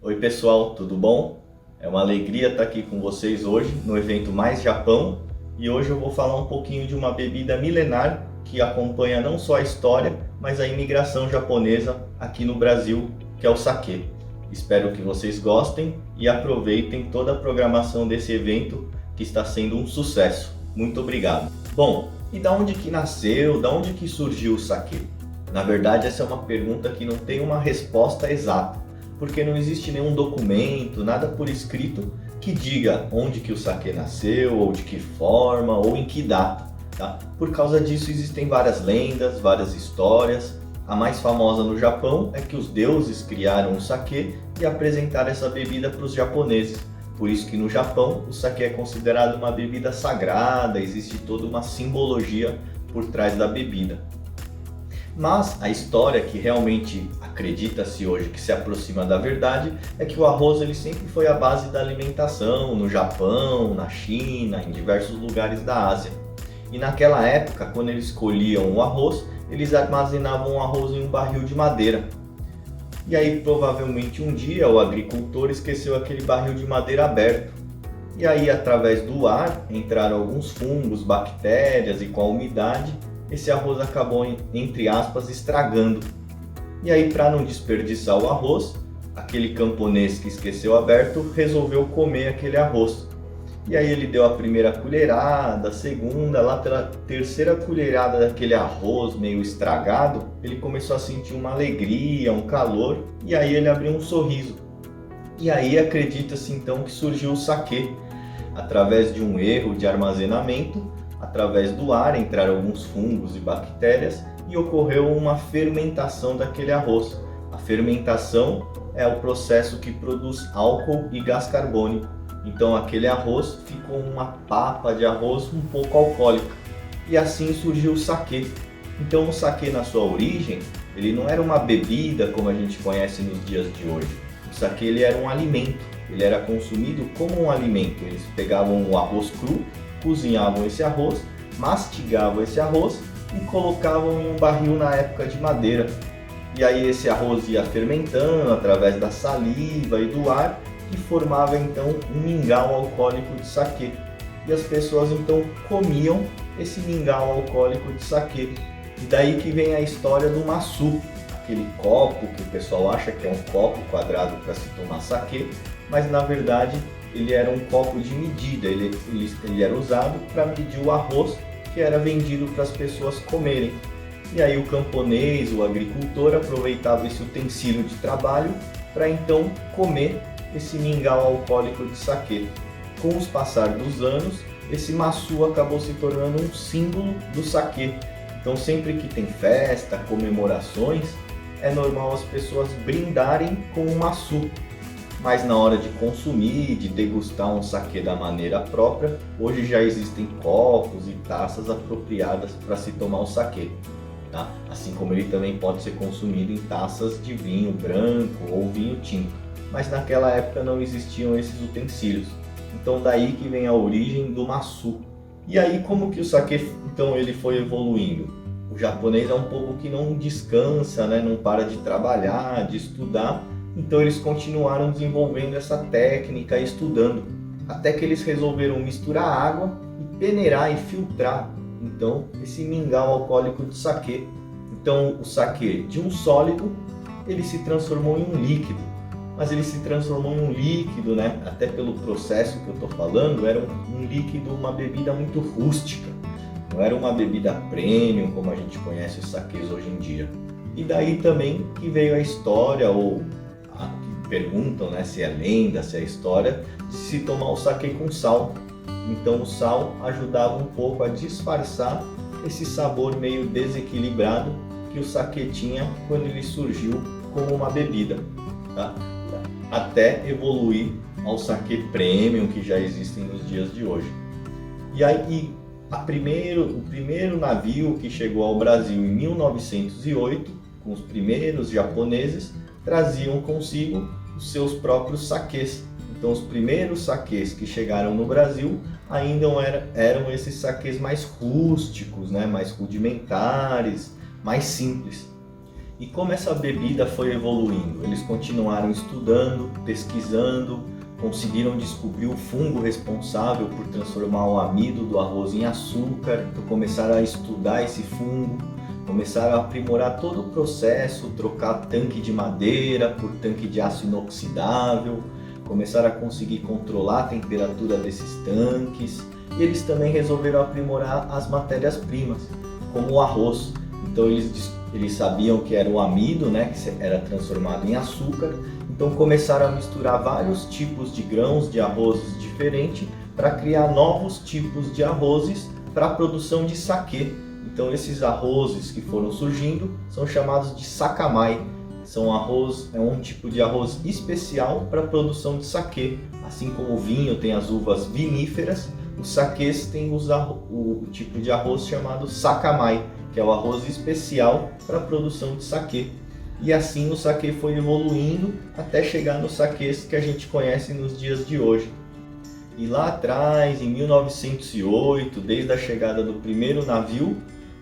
Oi pessoal, tudo bom? É uma alegria estar aqui com vocês hoje no evento Mais Japão e hoje eu vou falar um pouquinho de uma bebida milenar que acompanha não só a história, mas a imigração japonesa aqui no Brasil, que é o sake. Espero que vocês gostem e aproveitem toda a programação desse evento que está sendo um sucesso. Muito obrigado. Bom, e da onde que nasceu, da onde que surgiu o sake? Na verdade, essa é uma pergunta que não tem uma resposta exata, porque não existe nenhum documento, nada por escrito que diga onde que o sake nasceu, ou de que forma, ou em que data. Tá? Por causa disso existem várias lendas, várias histórias. A mais famosa no Japão é que os deuses criaram o sake e apresentaram essa bebida para os japoneses. Por isso que no Japão o sake é considerado uma bebida sagrada, existe toda uma simbologia por trás da bebida. Mas a história que realmente acredita-se hoje que se aproxima da verdade é que o arroz ele sempre foi a base da alimentação no Japão, na China, em diversos lugares da Ásia. E naquela época, quando eles colhiam o arroz, eles armazenavam o arroz em um barril de madeira. E aí provavelmente um dia o agricultor esqueceu aquele barril de madeira aberto. E aí através do ar entraram alguns fungos, bactérias e com a umidade esse arroz acabou, entre aspas, estragando. E aí, para não desperdiçar o arroz, aquele camponês que esqueceu aberto resolveu comer aquele arroz. E aí ele deu a primeira colherada, a segunda, lá pela terceira colherada daquele arroz meio estragado, ele começou a sentir uma alegria, um calor, e aí ele abriu um sorriso. E aí acredita-se então que surgiu o sake, através de um erro de armazenamento. Através do ar entraram alguns fungos e bactérias e ocorreu uma fermentação daquele arroz. A fermentação é o processo que produz álcool e gás carbônico. Então aquele arroz ficou uma papa de arroz um pouco alcoólica. E assim surgiu o sake. Então o sake na sua origem, ele não era uma bebida como a gente conhece nos dias de hoje. O sake ele era um alimento, ele era consumido como um alimento. Eles pegavam o arroz cru, cozinhavam esse arroz, mastigavam esse arroz e colocavam em um barril na época de madeira. E aí esse arroz ia fermentando através da saliva e do ar e formava então um mingau alcoólico de sake. E as pessoas então comiam esse mingau alcoólico de sake. E daí que vem a história do maçu, aquele copo que o pessoal acha que é um copo quadrado para se tomar sake, mas na verdade ele era um copo de medida, ele era usado para medir o arroz que era vendido para as pessoas comerem. E aí o camponês, o agricultor, aproveitava esse utensílio de trabalho para então comer esse mingau alcoólico de sake. Com os passar dos anos, esse maçu acabou se tornando um símbolo do sake. Então sempre que tem festa, comemorações, é normal as pessoas brindarem com o maçu. Mas na hora de consumir, de degustar um sake da maneira própria, hoje já existem copos e taças apropriadas para se tomar o sake. Tá? Assim como ele também pode ser consumido em taças de vinho branco ou vinho tinto. Mas naquela época não existiam esses utensílios. Então daí que vem a origem do maçu. E aí como que o sake então ele foi evoluindo? O japonês é um povo que não descansa, né? Não para de trabalhar, de estudar. Então eles continuaram desenvolvendo essa técnica, estudando, até que eles resolveram misturar água e peneirar e filtrar então esse mingau alcoólico de sake. Então o sake de um sólido, ele se transformou em um líquido, mas ele se transformou em um líquido, né? Até pelo processo que eu estou falando, era um líquido, uma bebida muito rústica, não era uma bebida premium como a gente conhece os sakes hoje em dia. E daí também que veio a história, ou perguntam, né, se é lenda, se é história, de se tomar o sake com sal. Então o sal ajudava um pouco a disfarçar esse sabor meio desequilibrado que o sake tinha quando ele surgiu como uma bebida, tá? Até evoluir ao sake premium que já existem nos dias de hoje. E aí o primeiro navio que chegou ao Brasil em 1908, com os primeiros japoneses, traziam consigo os seus próprios sakes. Então os primeiros sakes que chegaram no Brasil ainda eram esses sakes mais rústicos, né? Mais rudimentares, mais simples. E como essa bebida foi evoluindo? Eles continuaram estudando, pesquisando, conseguiram descobrir o fungo responsável por transformar o amido do arroz em açúcar, então começaram a estudar esse fungo, começaram a aprimorar todo o processo, trocar tanque de madeira por tanque de aço inoxidável, começaram a conseguir controlar a temperatura desses tanques, e eles também resolveram aprimorar as matérias-primas, como o arroz. Então eles sabiam que era o amido, né, que era transformado em açúcar, então começaram a misturar vários tipos de grãos de arrozes diferentes para criar novos tipos de arrozes para a produção de saquê. Então esses arrozes que foram surgindo são chamados de sakamai. É um tipo de arroz especial para a produção de saquê. Assim como o vinho tem as uvas viníferas, os saquês têm o tipo de arroz chamado sakamai, que é o arroz especial para a produção de saquê. E assim o saquê foi evoluindo até chegar nos saquês que a gente conhece nos dias de hoje. E lá atrás, em 1908, desde a chegada do primeiro navio,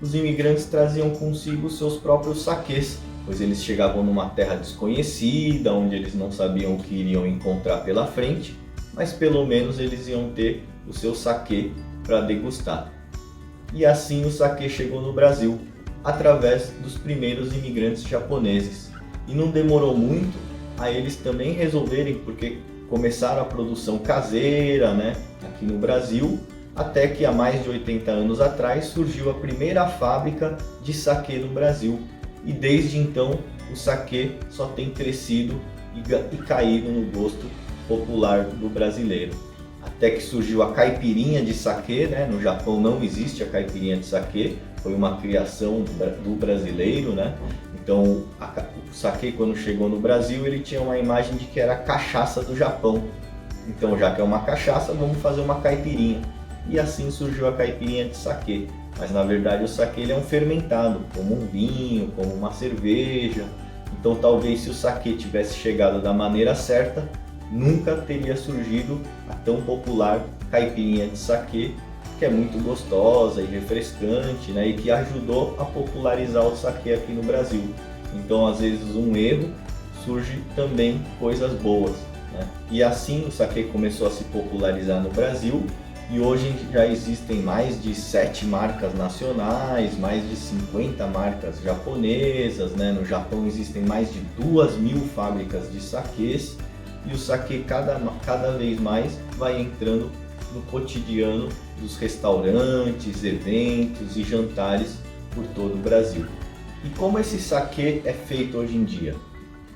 os imigrantes traziam consigo seus próprios saquês, pois eles chegavam numa terra desconhecida, onde eles não sabiam o que iriam encontrar pela frente, mas pelo menos eles iam ter o seu saquê para degustar. E assim o saquê chegou no Brasil, através dos primeiros imigrantes japoneses. E não demorou muito a eles também resolverem, porque começaram a produção caseira, né, aqui no Brasil, até que há mais de 80 anos atrás surgiu a primeira fábrica de saquê no Brasil. E desde então o saquê só tem crescido e caído no gosto popular do brasileiro. Até que surgiu a caipirinha de saquê, né? No Japão não existe a caipirinha de saquê, foi uma criação do brasileiro, né? Então o saquê, quando chegou no Brasil, ele tinha uma imagem de que era a cachaça do Japão. Então, já que é uma cachaça, vamos fazer uma caipirinha. E assim surgiu a caipirinha de saquê. Mas na verdade o saquê ele é um fermentado, como um vinho, como uma cerveja. Então talvez se o saquê tivesse chegado da maneira certa, nunca teria surgido a tão popular caipirinha de saquê, que é muito gostosa e refrescante, né? E que ajudou a popularizar o saquê aqui no Brasil. Então às vezes um erro surge também coisas boas, né? E assim o saquê começou a se popularizar no Brasil. E hoje já existem mais de 7 marcas nacionais, mais de 50 marcas japonesas, né? No Japão existem mais de 2.000 fábricas de saquês, e o saquê cada vez mais vai entrando no cotidiano dos restaurantes, eventos e jantares por todo o Brasil. E como esse saquê é feito hoje em dia?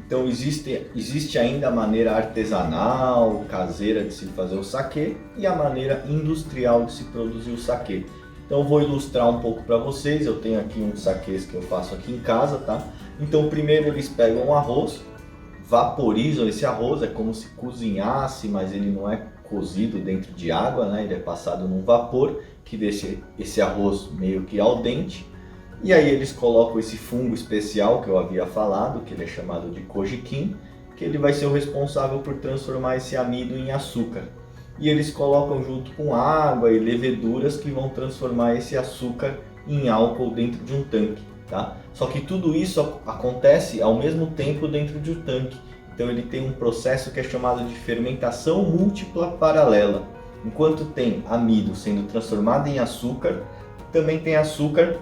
Então existe ainda a maneira artesanal, caseira de se fazer o saquê e a maneira industrial de se produzir o saquê. Então eu vou ilustrar um pouco para vocês. Eu tenho aqui uns saquês que eu faço aqui em casa, tá? Então primeiro eles pegam o arroz, vaporizam esse arroz, é como se cozinhasse, mas ele não é cozido dentro de água, né? Ele é passado num vapor que deixa esse arroz meio que al dente. E aí eles colocam esse fungo especial que eu havia falado, que ele é chamado de kojikin, que ele vai ser o responsável por transformar esse amido em açúcar. E eles colocam junto com água e leveduras que vão transformar esse açúcar em álcool dentro de um tanque, tá? Só que tudo isso acontece ao mesmo tempo dentro de um tanque. Então ele tem um processo que é chamado de fermentação múltipla paralela. Enquanto tem amido sendo transformado em açúcar, também tem açúcar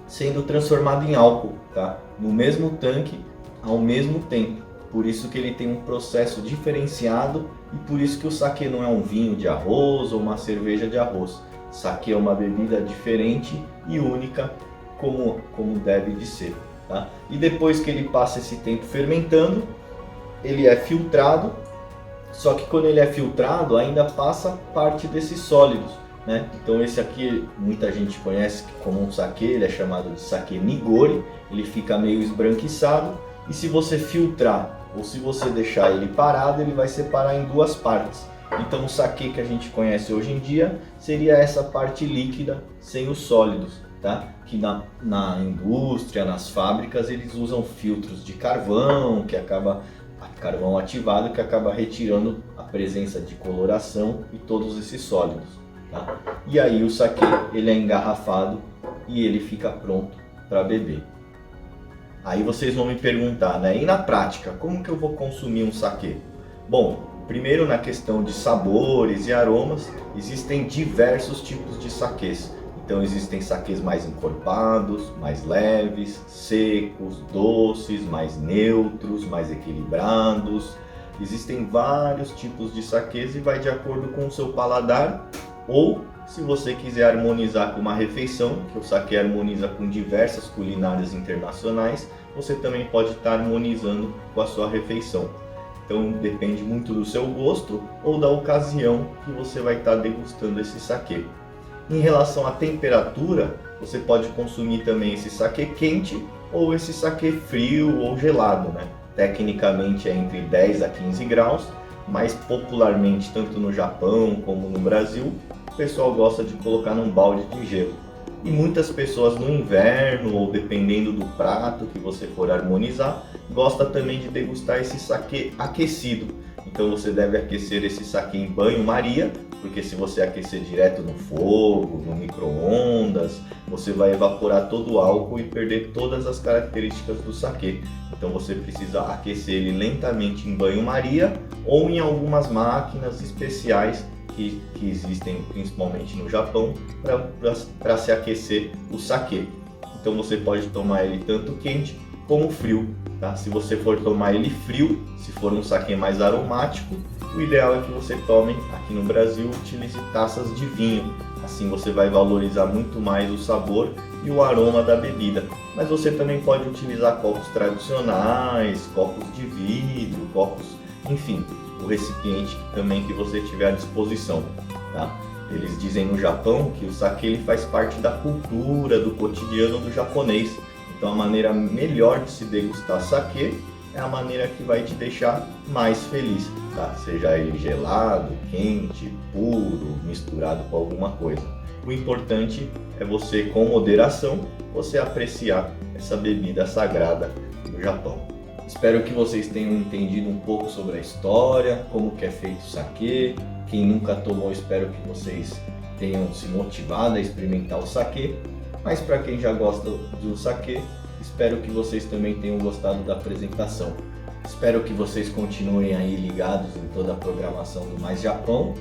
sendo transformado em álcool, tá? No mesmo tanque, ao mesmo tempo. Por isso que ele tem um processo diferenciado e por isso que o saquê não é um vinho de arroz ou uma cerveja de arroz. Saquê é uma bebida diferente e única, como deve de ser, tá? E depois que ele passa esse tempo fermentando, ele é filtrado, só que quando ele é filtrado ainda passa parte desses sólidos, né? Então esse aqui muita gente conhece como um saquê, ele é chamado de saquê nigori, ele fica meio esbranquiçado e se você filtrar ou se você deixar ele parado, ele vai separar em duas partes. Então o saquê que a gente conhece hoje em dia seria essa parte líquida sem os sólidos, tá? Que na indústria, nas fábricas, eles usam filtros de carvão, carvão ativado, que acaba retirando a presença de coloração e todos esses sólidos, tá? E aí o saquê ele é engarrafado e ele fica pronto para beber. Aí vocês vão me perguntar, né? E na prática, como que eu vou consumir um saquê? Bom, primeiro na questão de sabores e aromas, existem diversos tipos de saquês. Então existem saquês mais encorpados, mais leves, secos, doces, mais neutros, mais equilibrados. Existem vários tipos de saquês e vai de acordo com o seu paladar, ou se você quiser harmonizar com uma refeição, que o saquê harmoniza com diversas culinárias internacionais, você também pode estar harmonizando com a sua refeição. Então depende muito do seu gosto ou da ocasião que você vai estar degustando esse saquê. Em relação à temperatura, você pode consumir também esse saquê quente ou esse saquê frio ou gelado, né? Tecnicamente é entre 10 a 15 graus, mas popularmente, tanto no Japão como no Brasil, o pessoal gosta de colocar num balde de gelo. E muitas pessoas no inverno, ou dependendo do prato que você for harmonizar, gosta também de degustar esse saquê aquecido. Então você deve aquecer esse saquê em banho-maria, porque se você aquecer direto no fogo, no micro-ondas, você vai evaporar todo o álcool e perder todas as características do saquê. Então você precisa aquecer ele lentamente em banho-maria ou em algumas máquinas especiais que existem principalmente no Japão para se aquecer o saquê. Então você pode tomar ele tanto quente como frio, tá? Se você for tomar ele frio, se for um saquê mais aromático, o ideal é que você tome, aqui no Brasil, utilize taças de vinho. Assim você vai valorizar muito mais o sabor e o aroma da bebida. Mas você também pode utilizar copos tradicionais, copos de vidro, copos, enfim, o recipiente também que você tiver à disposição, tá? Eles dizem no Japão que o saquê ele faz parte da cultura, do cotidiano do japonês. Então a maneira melhor de se degustar saquê é a maneira que vai te deixar mais feliz, tá? Seja ele gelado, quente, puro, misturado com alguma coisa. O importante é você, com moderação, você apreciar essa bebida sagrada do Japão. Espero que vocês tenham entendido um pouco sobre a história, como que é feito o saquê. Quem nunca tomou, espero que vocês tenham se motivado a experimentar o saquê. Mas para quem já gosta do saquê, espero que vocês também tenham gostado da apresentação. Espero que vocês continuem aí ligados em toda a programação do Mais Japão.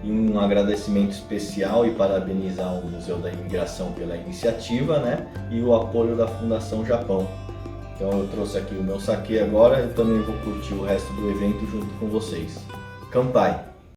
E um agradecimento especial e parabenizar o Museu da Imigração pela iniciativa, né? E o apoio da Fundação Japão. Então eu trouxe aqui o meu saquê agora e também vou curtir o resto do evento junto com vocês. Kanpai!